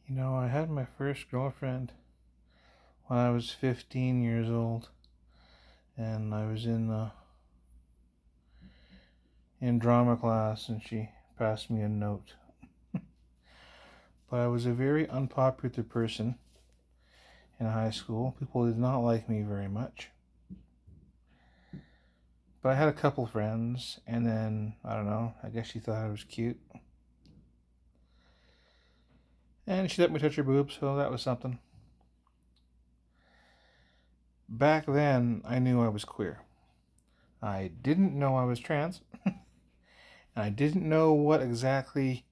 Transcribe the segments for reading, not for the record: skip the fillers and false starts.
I had my first girlfriend when I was 15 years old, and I was in drama class, and she passed me a note. But I was a very unpopular person in high school. People did not like me very much. But I had a couple friends, and then, I don't know, I guess she thought I was cute. And she let me touch her boobs, so that was something. Back then, I knew I was queer. I didn't know I was trans, and I didn't know what exactly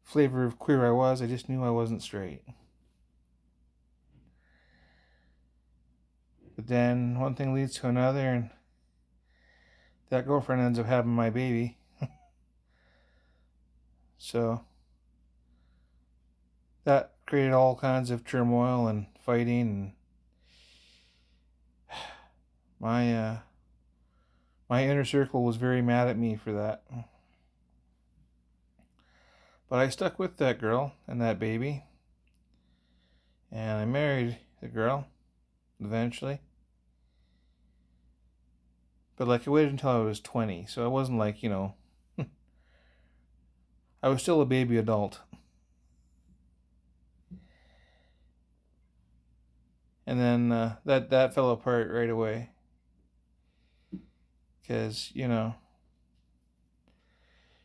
flavor of queer I was. I just knew I wasn't straight. But then one thing leads to another, and that girlfriend ends up having my baby. So that created all kinds of turmoil and fighting, and my my inner circle was very mad at me for that. But I stuck with that girl and that baby, and I married the girl eventually. But I waited until I was 20, so I wasn't I was still a baby adult. And then that fell apart right away because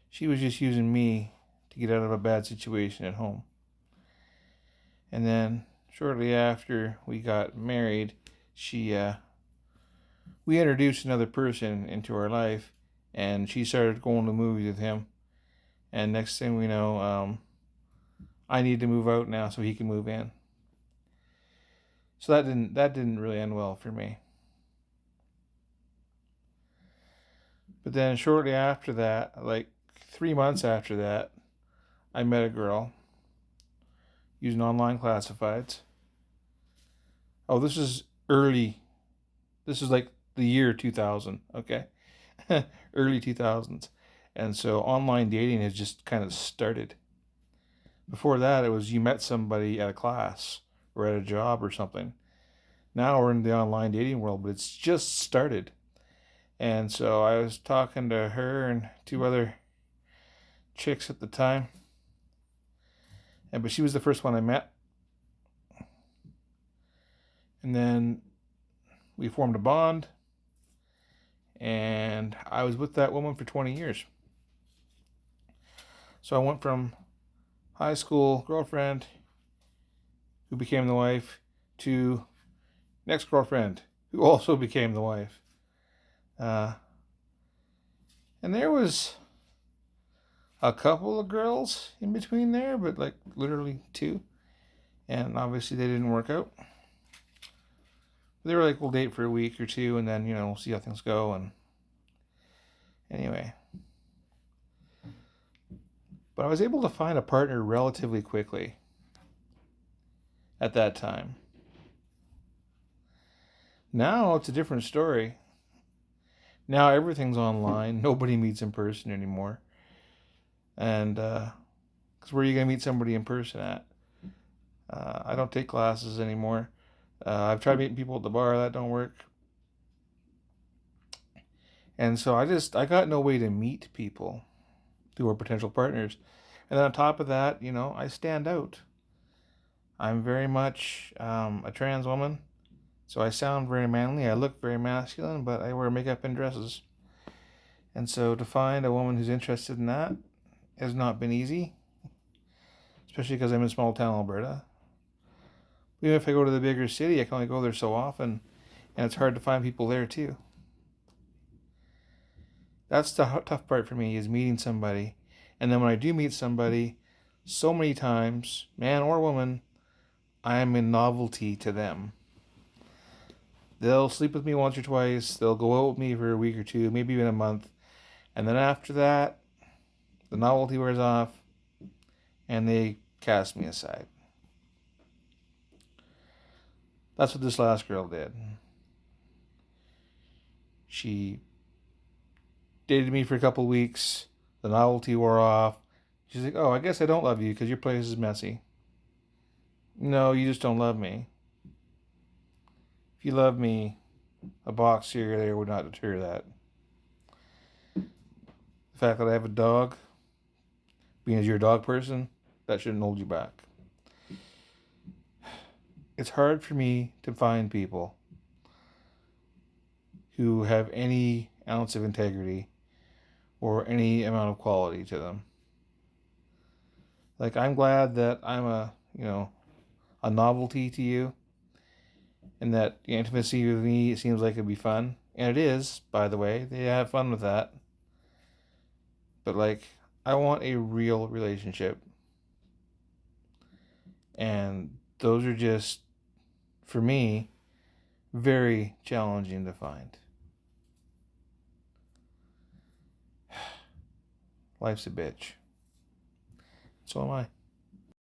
she was just using me to get out of a bad situation at home. And then shortly after we got married, she we introduced another person into our life, and she started going to movies with him. And next thing we know, I need to move out now so he can move in. So that didn't really end well for me. But then shortly after that, like 3 months after that, I met a girl using online classifieds. Oh, this is early. This is like the year 2000, okay? Early 2000s. And so online dating has just kind of started. Before that, it was you met somebody at a class or at a job or something. Now we're in the online dating world, but it's just started. And so I was talking to her and two other chicks at the time. But she was the first one I met. And then we formed a bond. And I was with that woman for 20 years. So I went from high school girlfriend who became the wife to next girlfriend who also became the wife. Uh, and there was a couple of girls in between there, but like literally two. And obviously they didn't work out. They were like, we'll date for a week or two and then, we'll see how things go. And anyway. But I was able to find a partner relatively quickly at that time. Now it's a different story. Now everything's online. Nobody meets in person anymore. And, because where are you going to meet somebody in person at? I don't take classes anymore. I've tried meeting people at the bar. That don't work. And so I got no way to meet people who are potential partners. And then on top of that, I stand out. I'm very much a trans woman. So I sound very manly. I look very masculine, but I wear makeup and dresses. And so to find a woman who's interested in that has not been easy, especially because I'm in small town Alberta. Even if I go to the bigger city, I can only go there so often, and it's hard to find people there too. That's the tough part for me, is meeting somebody. And then when I do meet somebody, so many times, man or woman, I am a novelty to them. They'll sleep with me once or twice, they'll go out with me for a week or two, maybe even a month, and then after that, the novelty wears off, and they cast me aside. That's what this last girl did. She dated me for a couple weeks. The novelty wore off. She's like, oh, I guess I don't love you because your place is messy. No, you just don't love me. If you love me, a box here or there would not deter that. The fact that I have a dog, being as you're a dog person, that shouldn't hold you back. It's hard for me to find people who have any ounce of integrity or any amount of quality to them. Like, I'm glad that I'm a novelty to you, and that the intimacy with me, it seems like it'd be fun. And it is, by the way. They have fun with that. But, like, I want a real relationship. And those are just, for me, very challenging to find. Life's a bitch. So am I.